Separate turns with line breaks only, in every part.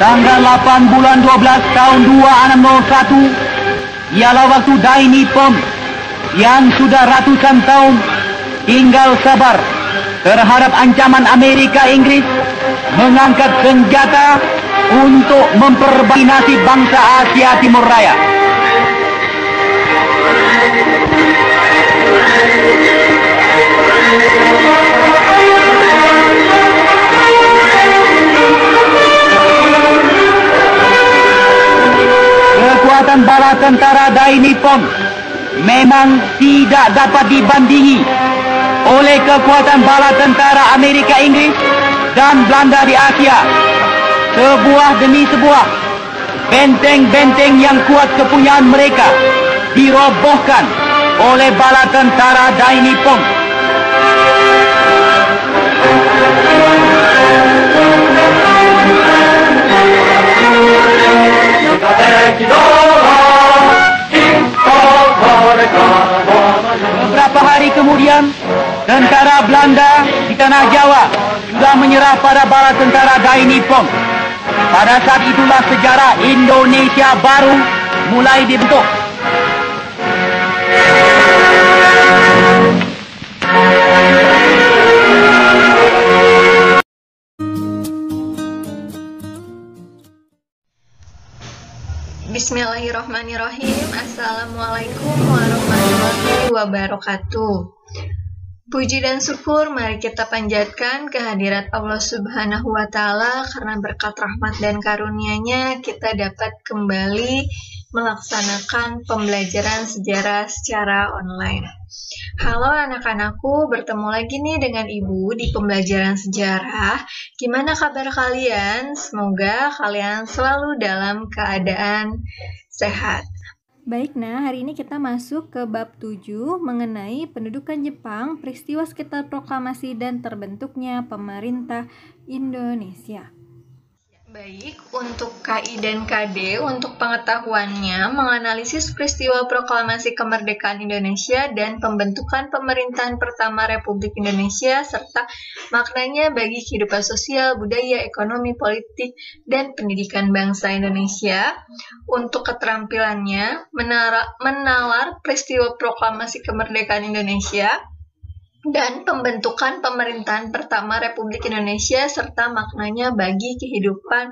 tanggal 8 bulan 12 tahun 2601 ialah waktu Dai Nippon yang sudah ratusan tahun tinggal sabar terhadap ancaman Amerika Inggris mengangkat senjata untuk memperbaiki nasib bangsa Asia Timur Raya. Kekuatan bala tentara Dai Nippon memang tidak dapat dibandingi oleh kekuatan bala tentara Amerika Inggris dan Belanda di Asia. Sebuah demi sebuah, benteng-benteng yang kuat kepunyaan mereka dirobohkan oleh bala tentara Dai Nippon. Beberapa hari kemudian, tentara Belanda di tanah Jawa sudah menyerah pada bala tentara Dai Nippon. Pada saat itulah sejarah Indonesia baru mulai dibentuk.
Bismillahirrahmanirrahim. Assalamualaikum warahmatullahi wabarakatuh. Puji dan syukur mari kita panjatkan kehadirat Allah Subhanahu wa Ta'ala, karena berkat rahmat dan karunia-Nya kita dapat kembali melaksanakan pembelajaran sejarah secara online. Halo anak-anakku, bertemu lagi nih dengan Ibu di pembelajaran sejarah. Gimana kabar kalian? Semoga kalian selalu dalam keadaan sehat.
Baik, nah hari ini kita masuk ke bab 7 mengenai pendudukan Jepang, peristiwa sekitar proklamasi dan terbentuknya pemerintah Indonesia.
Baik, untuk KI dan KD, untuk pengetahuannya, menganalisis peristiwa proklamasi kemerdekaan Indonesia dan pembentukan pemerintahan pertama Republik Indonesia, serta maknanya bagi kehidupan sosial, budaya, ekonomi, politik, dan pendidikan bangsa Indonesia. Untuk keterampilannya, menalar peristiwa proklamasi kemerdekaan Indonesia dan pembentukan pemerintahan pertama Republik Indonesia serta maknanya bagi kehidupan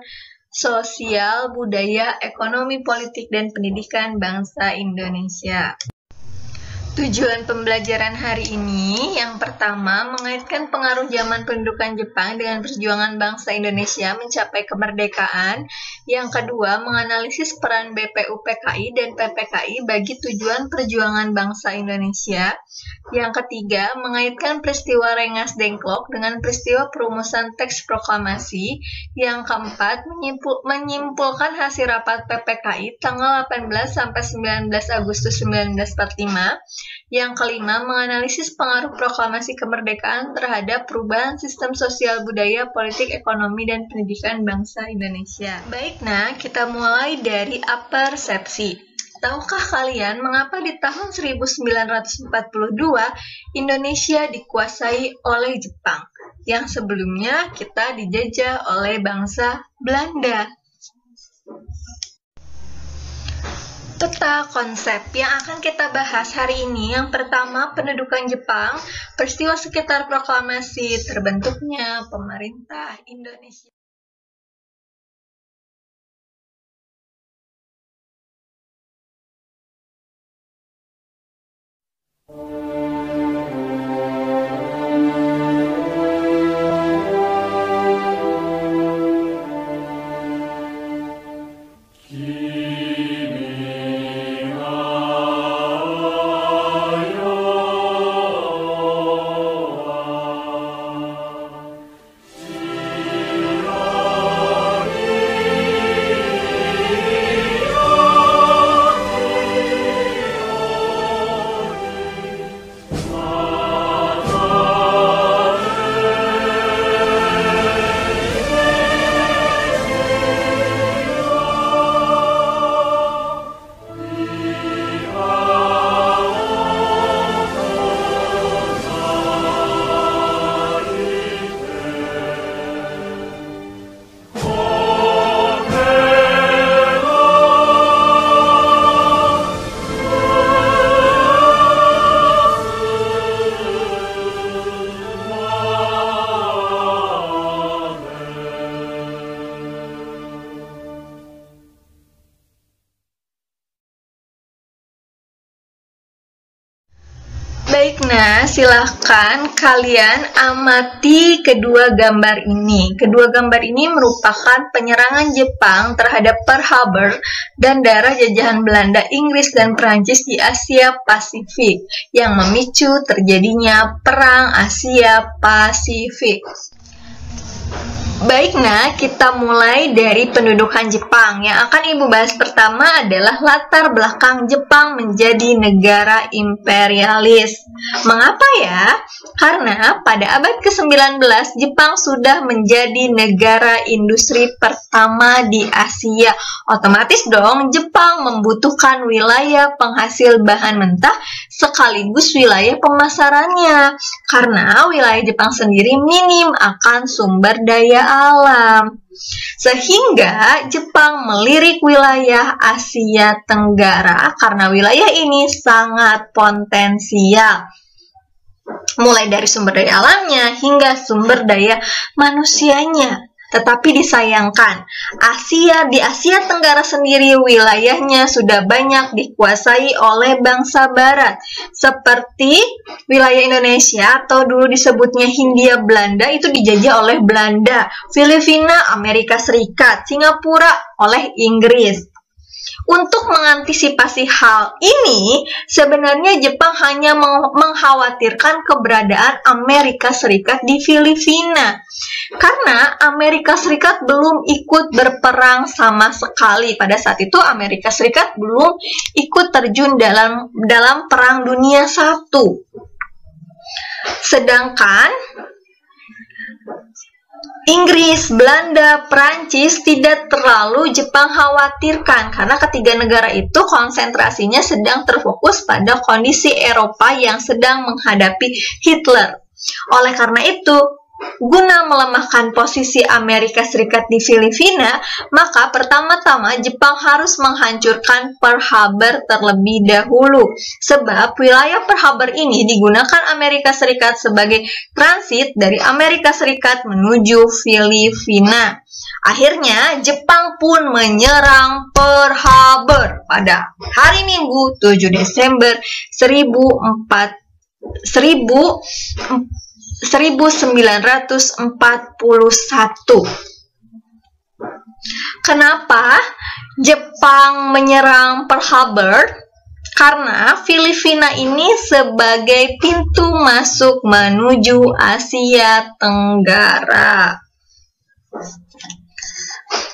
sosial, budaya, ekonomi, politik, dan pendidikan bangsa Indonesia. Tujuan pembelajaran hari ini yang pertama mengaitkan pengaruh zaman pendudukan Jepang dengan perjuangan bangsa Indonesia mencapai kemerdekaan. Yang kedua menganalisis peran BPUPKI dan PPKI bagi tujuan perjuangan bangsa Indonesia. Yang ketiga mengaitkan peristiwa Rengas Dengklok dengan peristiwa perumusan teks proklamasi. Yang keempat menyimpulkan hasil rapat PPKI tanggal 18 sampai 19 Agustus 1945. Yang kelima, menganalisis pengaruh proklamasi kemerdekaan terhadap perubahan sistem sosial, budaya, politik, ekonomi, dan pendidikan bangsa Indonesia. Baik, nah kita mulai dari apersepsi. Tahukah kalian mengapa di tahun 1942 Indonesia dikuasai oleh Jepang, yang sebelumnya kita dijajah oleh bangsa Belanda? Peta konsep yang akan kita bahas hari ini, yang pertama pendudukan Jepang, peristiwa sekitar proklamasi terbentuknya pemerintah Indonesia. Baik, nah silahkan kalian amati kedua gambar ini. Kedua gambar ini merupakan penyerangan Jepang terhadap Pearl Harbor dan daerah jajahan Belanda, Inggris, dan Perancis di Asia Pasifik yang memicu terjadinya Perang Asia Pasifik. Baik, nah kita mulai dari pendudukan Jepang. Yang akan Ibu bahas pertama adalah latar belakang Jepang menjadi negara imperialis. Mengapa ya? Karena pada abad ke-19 Jepang sudah menjadi negara industri pertama di Asia. Otomatis dong Jepang membutuhkan wilayah penghasil bahan mentah sekaligus wilayah pemasarannya. Karena wilayah Jepang sendiri minim akan sumber daya alam. Sehingga Jepang melirik wilayah Asia Tenggara karena wilayah ini sangat potensial. Mulai dari sumber daya alamnya hingga sumber daya manusianya. Tetapi disayangkan, di Asia Tenggara sendiri wilayahnya sudah banyak dikuasai oleh bangsa Barat. Seperti wilayah Indonesia atau dulu disebutnya Hindia Belanda itu dijajah oleh Belanda, Filipina, Amerika Serikat, Singapura oleh Inggris. Untuk mengantisipasi hal ini, sebenarnya Jepang hanya mengkhawatirkan keberadaan Amerika Serikat di Filipina. Karena Amerika Serikat belum ikut berperang sama sekali. Pada saat itu Amerika Serikat belum ikut terjun dalam Perang Dunia I. Sedangkan Inggris, Belanda, Prancis tidak terlalu Jepang khawatirkan karena ketiga negara itu konsentrasinya sedang terfokus pada kondisi Eropa yang sedang menghadapi Hitler. Oleh karena itu, guna melemahkan posisi Amerika Serikat di Filipina, maka pertama-tama Jepang harus menghancurkan Pearl Harbor terlebih dahulu. Sebab wilayah Pearl Harbor ini digunakan Amerika Serikat sebagai transit dari Amerika Serikat menuju Filipina. Akhirnya Jepang pun menyerang Pearl Harbor pada hari Minggu 7 Desember 1941. Kenapa Jepang menyerang Pearl Harbor? Karena Filipina ini sebagai pintu masuk menuju Asia Tenggara.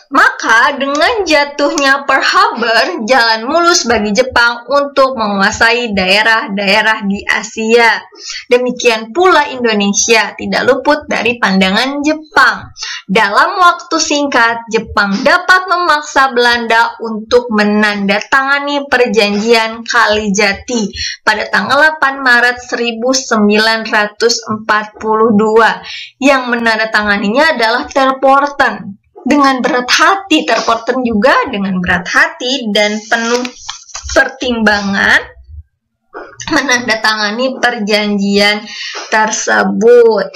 Maka dengan jatuhnya Pearl Harbor, jalan mulus bagi Jepang untuk menguasai daerah-daerah di Asia. Demikian pula Indonesia tidak luput dari pandangan Jepang. Dalam waktu singkat, Jepang dapat memaksa Belanda untuk menandatangani perjanjian Kalijati pada tanggal 8 Maret 1942. Yang menandatanganinya adalah Terporten. Dengan berat hati, Terporten juga dengan berat hati dan penuh pertimbangan menandatangani perjanjian tersebut.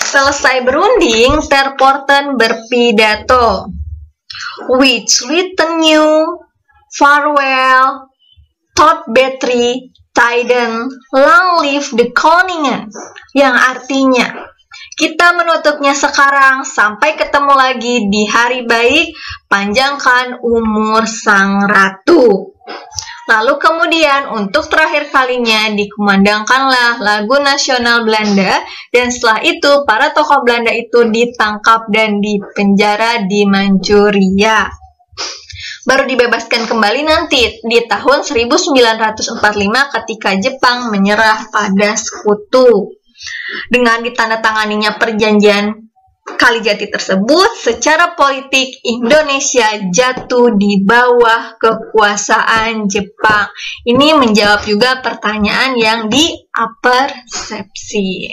Selesai berunding, Terporten berpidato, "Which written you, farewell, tot betri, tiden, long live the koningen," yang artinya, kita menutupnya sekarang, sampai ketemu lagi di hari baik, panjangkan umur sang ratu. Lalu kemudian untuk terakhir kalinya dikumandangkanlah lagu nasional Belanda, dan setelah itu para tokoh Belanda itu ditangkap dan dipenjara di Manchuria. Baru dibebaskan kembali nanti di tahun 1945 ketika Jepang menyerah pada Sekutu. Dengan ditandatanganinya perjanjian Kalijati tersebut, secara politik Indonesia jatuh di bawah kekuasaan Jepang. Ini menjawab juga pertanyaan yang diapersepsi.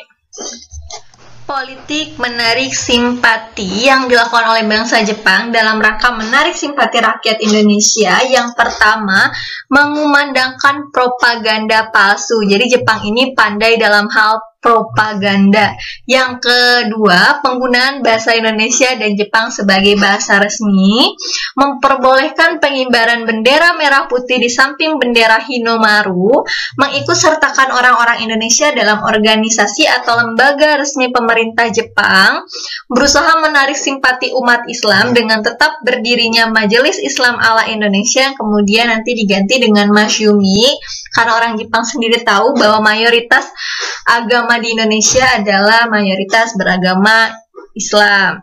Politik menarik simpati yang dilakukan oleh bangsa Jepang dalam rangka menarik simpati rakyat Indonesia. Yang pertama, mengumandangkan propaganda palsu. Jadi Jepang ini pandai dalam hal propaganda. Yang kedua, penggunaan bahasa Indonesia dan Jepang sebagai bahasa resmi memperbolehkan pengibaran bendera merah putih di samping bendera Hinomaru, mengikut sertakan orang-orang Indonesia dalam organisasi atau lembaga resmi pemerintah Jepang, berusaha menarik simpati umat Islam dengan tetap berdirinya Majelis Islam ala Indonesia yang kemudian nanti diganti dengan Masyumi, karena orang Jepang sendiri tahu bahwa mayoritas agama di Indonesia adalah mayoritas beragama Islam.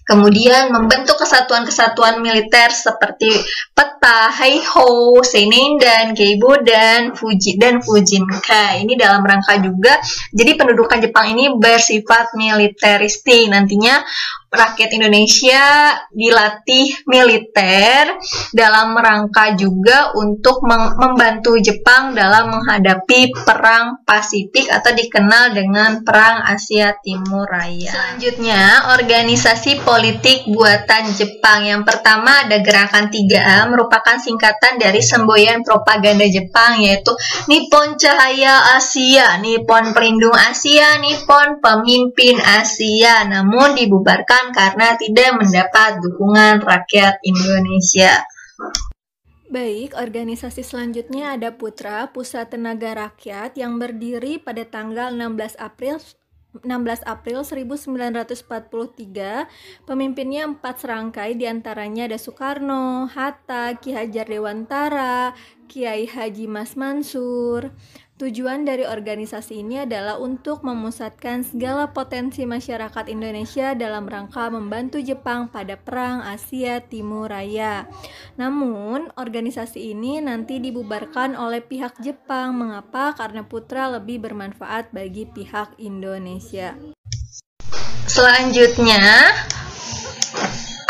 Kemudian membentuk kesatuan-kesatuan militer seperti Peta, Heiho, Seinendan, Keibodan, Fujinkai. Ini dalam rangka juga, jadi pendudukan Jepang ini bersifat militeristik. Nantinya rakyat Indonesia dilatih militer dalam rangka juga untuk membantu Jepang dalam menghadapi Perang Pasifik atau dikenal dengan Perang Asia Timur Raya. Selanjutnya, organisasi politik buatan Jepang. Yang pertama ada Gerakan 3A, merupakan singkatan dari semboyan propaganda Jepang, yaitu Nippon Cahaya Asia, Nippon Pelindung Asia, Nippon Pemimpin Asia, namun dibubarkan karena tidak mendapat dukungan rakyat Indonesia.
Baik, organisasi selanjutnya ada Putra, Pusat Tenaga Rakyat, yang berdiri pada tanggal 16 April 1943. Pemimpinnya 4 serangkai, diantaranya ada Soekarno, Hatta, Ki Hajar Dewantara, Kiai Haji Mas Mansur. Tujuan dari organisasi ini adalah untuk memusatkan segala potensi masyarakat Indonesia dalam rangka membantu Jepang pada Perang Asia Timur Raya. Namun, organisasi ini nanti dibubarkan oleh pihak Jepang. Mengapa? Karena Putra lebih bermanfaat bagi pihak Indonesia.
Selanjutnya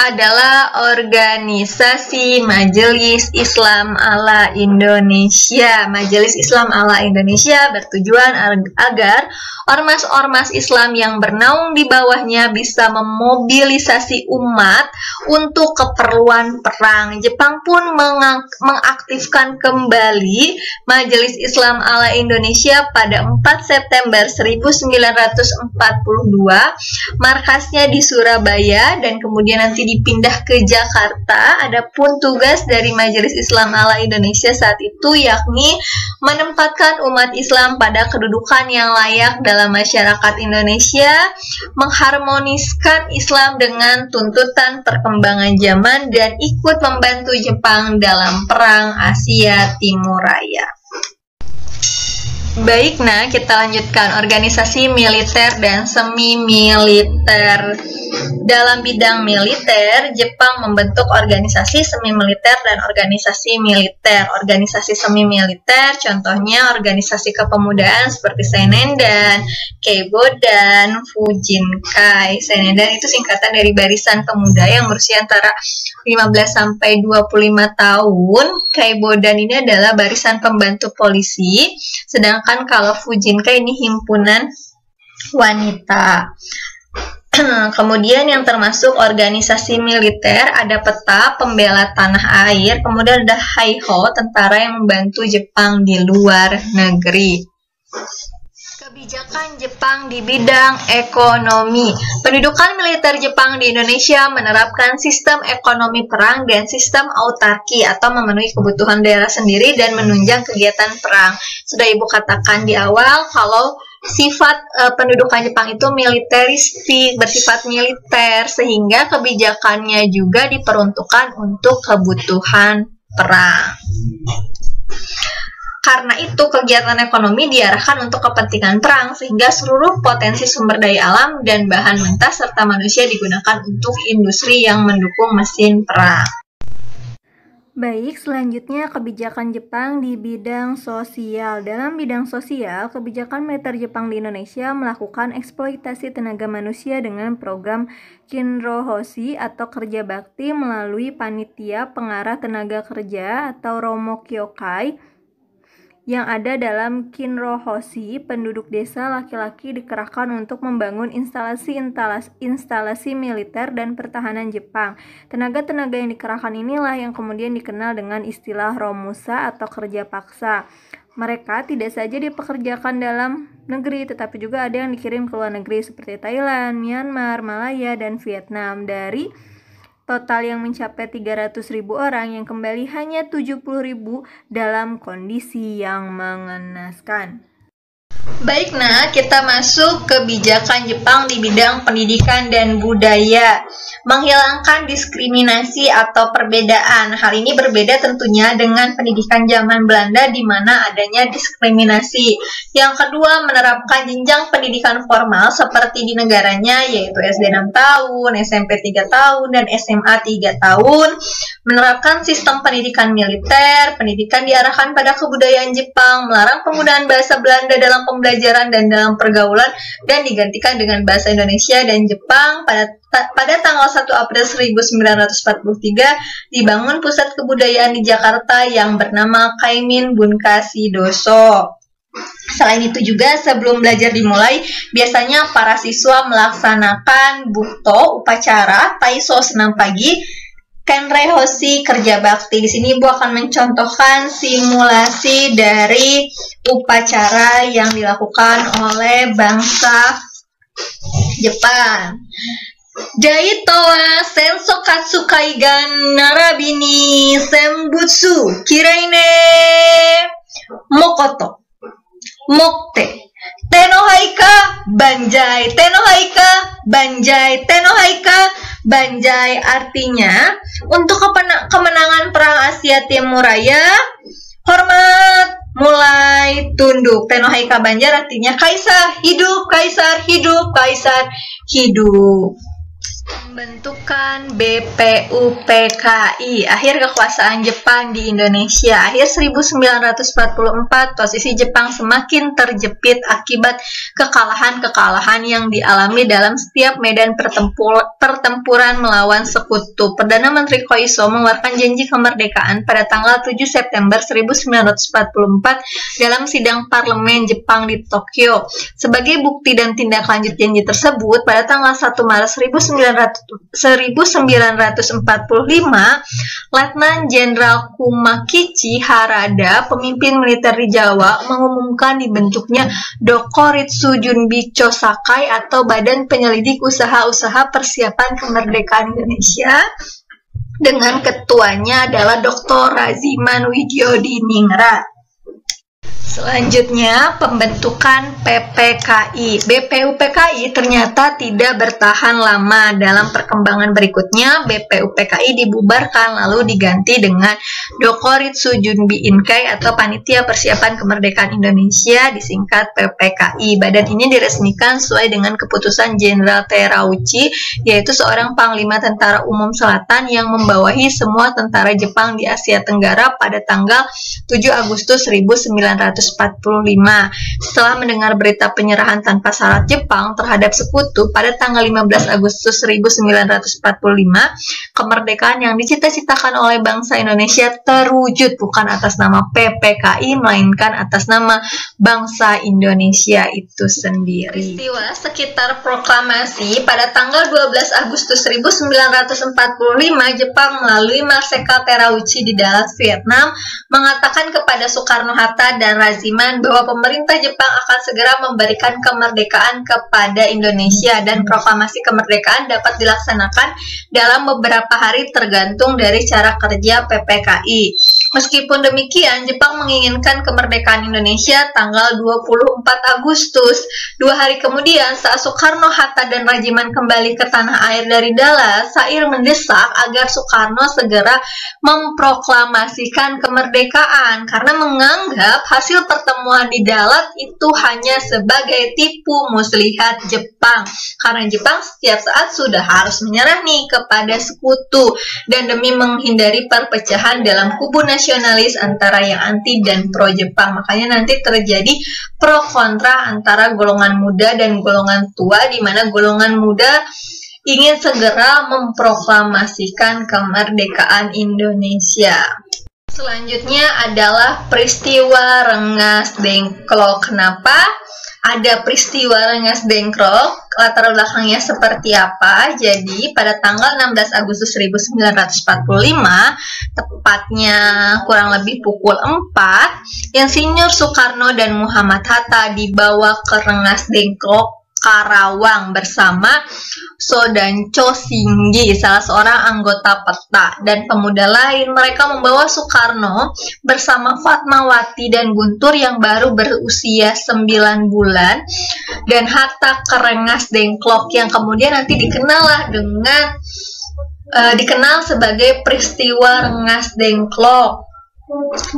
adalah organisasi Majelis Islam ala Indonesia. Majelis Islam ala Indonesia bertujuan agar ormas-ormas Islam yang bernaung di bawahnya bisa memobilisasi umat untuk keperluan perang. Jepang pun mengaktifkan kembali Majelis Islam ala Indonesia pada 4 September 1942, markasnya di Surabaya dan kemudian nanti dipindah ke Jakarta. Adapun tugas dari Majelis Islam ala Indonesia saat itu yakni menempatkan umat Islam pada kedudukan yang layak dalam masyarakat Indonesia, mengharmoniskan Islam dengan tuntutan perkembangan zaman, dan ikut membantu Jepang dalam Perang Asia Timur Raya. Baik, nah kita lanjutkan organisasi militer dan semi-militer. Dalam bidang militer, Jepang membentuk organisasi semi-militer dan organisasi militer. Organisasi semi-militer contohnya organisasi kepemudaan seperti Seinendan, Keibodan, Fujinkai. Seinendan itu singkatan dari Barisan Pemuda yang berusia antara 15 sampai 25 tahun. Keibodan ini adalah barisan pembantu polisi, sedangkan kalau Fujinkai ini himpunan wanita. Kemudian yang termasuk organisasi militer ada Peta, pembela tanah air, kemudian ada Heiho, tentara yang membantu Jepang di luar negeri. Kebijakan Jepang di bidang ekonomi. Pendudukan militer Jepang di Indonesia menerapkan sistem ekonomi perang dan sistem autarki atau memenuhi kebutuhan daerah sendiri dan menunjang kegiatan perang. Sudah Ibu katakan di awal kalau sifat pendudukan Jepang itu militeristik, bersifat militer, sehingga kebijakannya juga diperuntukkan untuk kebutuhan perang. Karena itu kegiatan ekonomi diarahkan untuk kepentingan perang, sehingga seluruh potensi sumber daya alam dan bahan mentah serta manusia digunakan untuk industri yang mendukung mesin perang.
Baik, selanjutnya kebijakan Jepang di bidang sosial. Dalam bidang sosial, kebijakan militer Jepang di Indonesia melakukan eksploitasi tenaga manusia dengan program Kinrohoshi atau kerja bakti melalui panitia pengarah tenaga kerja atau Romo Kyokai yang ada dalam Kinrohoshi. Penduduk desa laki-laki dikerahkan untuk membangun instalasi militer dan pertahanan Jepang. Tenaga-tenaga yang dikerahkan inilah yang kemudian dikenal dengan istilah Romusa atau kerja paksa. Mereka tidak saja dipekerjakan dalam negeri, tetapi juga ada yang dikirim ke luar negeri seperti Thailand, Myanmar, Malaya, dan Vietnam. Dari total yang mencapai 300.000 orang yang kembali hanya 70.000 dalam kondisi yang mengenaskan.
Baik, nah kita masuk kebijakan Jepang di bidang pendidikan dan budaya. Menghilangkan diskriminasi atau perbedaan. Hal ini berbeda tentunya dengan pendidikan zaman Belanda di mana adanya diskriminasi. Yang kedua, menerapkan jenjang pendidikan formal seperti di negaranya, yaitu SD 6 tahun, SMP 3 tahun, dan SMA 3 tahun. Menerapkan sistem pendidikan militer, pendidikan diarahkan pada kebudayaan Jepang, melarang penggunaan bahasa Belanda dalam pembelajaran dan dalam pergaulan, dan digantikan dengan bahasa Indonesia dan Jepang. Pada tanggal 1 April 1943 dibangun pusat kebudayaan di Jakarta yang bernama Kaimin Bunkasi Doso. Selain itu juga sebelum belajar dimulai, biasanya para siswa melaksanakan bukto, upacara, taiso senam pagi, kenrehoshi kerja bakti. Di sini Ibu akan mencontohkan simulasi dari upacara yang dilakukan oleh bangsa Jepang. Daito wa senso katsu kaigan narabini senbutsu kiraine mokoto mokte tenohaika banjai tenohaika banjai tenohaika banjai, artinya untuk kemenangan perang Asia Timur Raya, hormat, mulai, tunduk. Tenohaika banjar artinya kaisar hidup, kaisar hidup, kaisar hidup. Pembentukan BPUPKI, akhir kekuasaan Jepang di Indonesia. Akhir 1944, posisi Jepang semakin terjepit akibat kekalahan-kekalahan yang dialami dalam setiap medan pertempuran melawan sekutu. Perdana Menteri Koiso mengeluarkan janji kemerdekaan pada tanggal 7 September 1944 dalam sidang parlemen Jepang di Tokyo. Sebagai bukti dan tindak lanjut janji tersebut, pada tanggal 1 Maret 1945, Letnan Jenderal Kumakichi Harada, pemimpin militer di Jawa, mengumumkan dibentuknya Dokuritsu Junbi Chosakai atau Badan Penyelidik Usaha-Usaha Persiapan Kemerdekaan Indonesia, dengan ketuanya adalah Dr. Raziman Widyodiningrat. Selanjutnya, pembentukan PPKI. BPUPKI ternyata tidak bertahan lama. Dalam perkembangan berikutnya, BPUPKI dibubarkan lalu diganti dengan Dokuritsu Junbi Inkai atau Panitia Persiapan Kemerdekaan Indonesia, disingkat PPKI. Badan ini diresmikan sesuai dengan keputusan Jenderal Terauchi, yaitu seorang Panglima Tentara Umum Selatan yang membawahi semua tentara Jepang di Asia Tenggara pada tanggal 7 Agustus 1945. Setelah mendengar berita penyerahan tanpa syarat Jepang terhadap sekutu pada tanggal 15 Agustus 1945, kemerdekaan yang dicita-citakan oleh bangsa Indonesia terwujud bukan atas nama PPKI, melainkan atas nama bangsa Indonesia itu sendiri. Peristiwa sekitar proklamasi pada tanggal 12 Agustus 1945, Jepang melalui Marsekal Terauchi di Dallas, Vietnam, mengatakan kepada Soekarno-Hatta dan Raziman bahwa pemerintah Jepang akan segera memberikan kemerdekaan kepada Indonesia dan proklamasi kemerdekaan dapat dilaksanakan dalam beberapa hari tergantung dari cara kerja PPKI. Meskipun demikian, Jepang menginginkan kemerdekaan Indonesia tanggal 24 Agustus. 2 hari kemudian, saat Soekarno-Hatta dan Raziman kembali ke tanah air dari Dallas, Sair mendesak agar Soekarno segera memproklamasikan kemerdekaan karena menganggap hasil pertemuan di Dallas itu hanya sebagai tipu muslihat Jepang. Karena Jepang setiap saat sudah harus menyerah nih kepada sekutu dan demi menghindari perpecahan dalam kubu nasionalis antara yang anti dan pro Jepang. Makanya nanti terjadi pro kontra antara golongan muda dan golongan tua, di mana golongan muda ingin segera memproklamasikan kemerdekaan Indonesia. Selanjutnya adalah peristiwa Rengas Dengklok. Kenapa? ada peristiwa Rengas Dengklok, latar belakangnya seperti apa. Jadi pada tanggal 16 Agustus 1945, tepatnya kurang lebih pukul 4, Insinyur Soekarno dan Muhammad Hatta dibawa ke Rengas Dengklok, Karawang bersama Sodanco Singgi, salah seorang anggota PETA, dan pemuda lain. Mereka membawa Soekarno bersama Fatmawati dan Guntur yang baru berusia 9 bulan dan Hatta ke Rengas Dengklok yang kemudian nanti dikenal sebagai peristiwa Rengas Dengklok,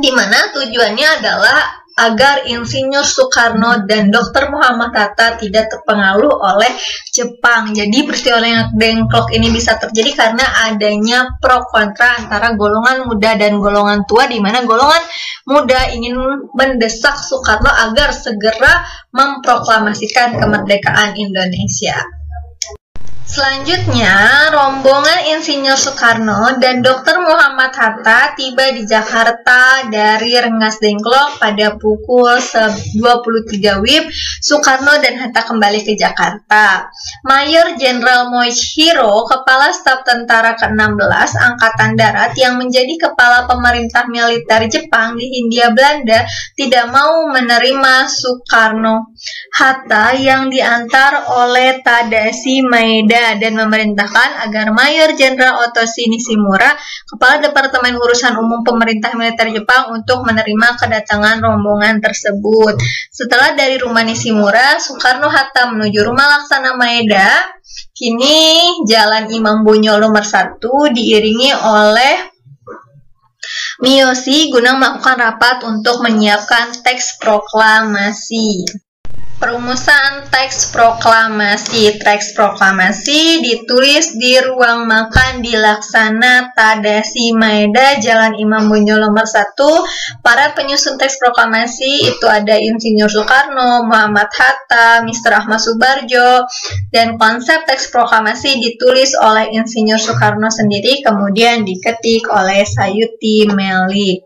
di mana tujuannya adalah agar Insinyur Soekarno dan Dr. Muhammad Hatta tidak terpengaruh oleh Jepang. Jadi peristiwa Rengas Dengklok ini bisa terjadi karena adanya pro kontra antara golongan muda dan golongan tua, di mana golongan muda ingin mendesak Soekarno agar segera memproklamasikan kemerdekaan Indonesia. Selanjutnya, rombongan Insinyur Soekarno dan Dr. Muhammad Hatta tiba di Jakarta dari Rengas Dengklok pada pukul 23 WIB. Soekarno dan Hatta kembali ke Jakarta. Mayor Jenderal Moichiro, Kepala Staf Tentara ke-16 Angkatan Darat yang menjadi kepala pemerintah militer Jepang di Hindia Belanda, tidak mau menerima Soekarno Hatta yang diantar oleh Tadashi Maeda dan memerintahkan agar Mayor Jenderal Otoshi Nishimura, Kepala Departemen Urusan Umum Pemerintah Militer Jepang, untuk menerima kedatangan rombongan tersebut. Setelah dari rumah Nishimura, Soekarno Hatta menuju rumah Laksana Maeda, kini Jalan Imam Bonjol nomor 1, diiringi oleh Miyoshi guna melakukan rapat untuk menyiapkan teks proklamasi. Perumusan teks proklamasi. Teks proklamasi ditulis di ruang makan di Laksana Tadashi Maeda, Jalan Imam Bonjol nomor 1. Para penyusun teks proklamasi itu ada Insinyur Soekarno, Muhammad Hatta, Mr. Ahmad Subarjo, dan konsep teks proklamasi ditulis oleh Insinyur Soekarno sendiri, kemudian diketik oleh Sayuti Meli.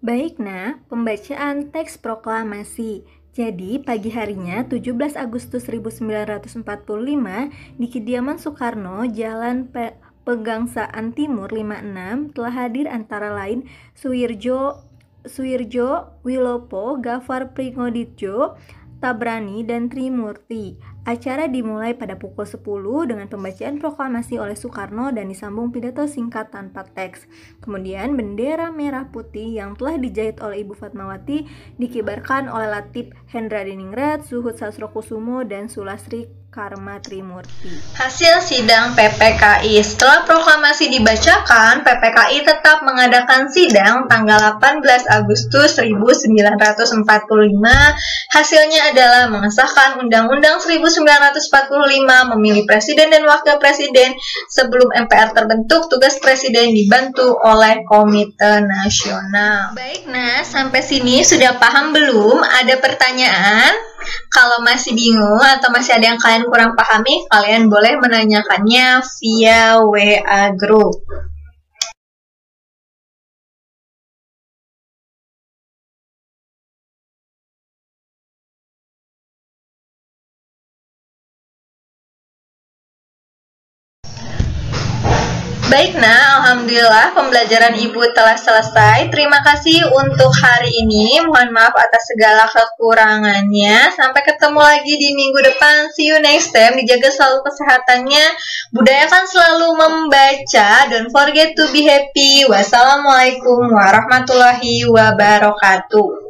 Baik, nah, pembacaan teks proklamasi. Jadi, pagi harinya 17 Agustus 1945 di kediaman Soekarno, Jalan Pegangsaan Timur 56, telah hadir antara lain Suwirjo Wilopo, Gafar Pringoditjo, Tabrani, dan Trimurti. Acara dimulai pada pukul 10 dengan pembacaan proklamasi oleh Soekarno dan disambung pidato singkat tanpa teks. Kemudian bendera merah putih yang telah dijahit oleh Ibu Fatmawati dikibarkan oleh Latif Hendradiningrat, Suhud Sastrokusumo, dan Sulastri Karma Trimurti.
Hasil sidang PPKI. Setelah proklamasi dibacakan, PPKI tetap mengadakan sidang tanggal 18 Agustus 1945. Hasilnya adalah mengesahkan Undang-Undang 1945, memilih presiden dan wakil presiden. Sebelum MPR terbentuk, tugas presiden dibantu oleh Komite Nasional. Baik, nah, sampai sini sudah paham belum? Ada pertanyaan? Kalau masih bingung atau masih ada yang kalian kurang pahami, kalian boleh menanyakannya via WA Group. Baik, nah, alhamdulillah pembelajaran Ibu telah selesai. Terima kasih untuk hari ini. Mohon maaf atas segala kekurangannya. Sampai ketemu lagi di minggu depan. See you next time. Dijaga selalu kesehatannya. Budayakan selalu membaca. Don't forget to be happy. Wassalamualaikum warahmatullahi wabarakatuh.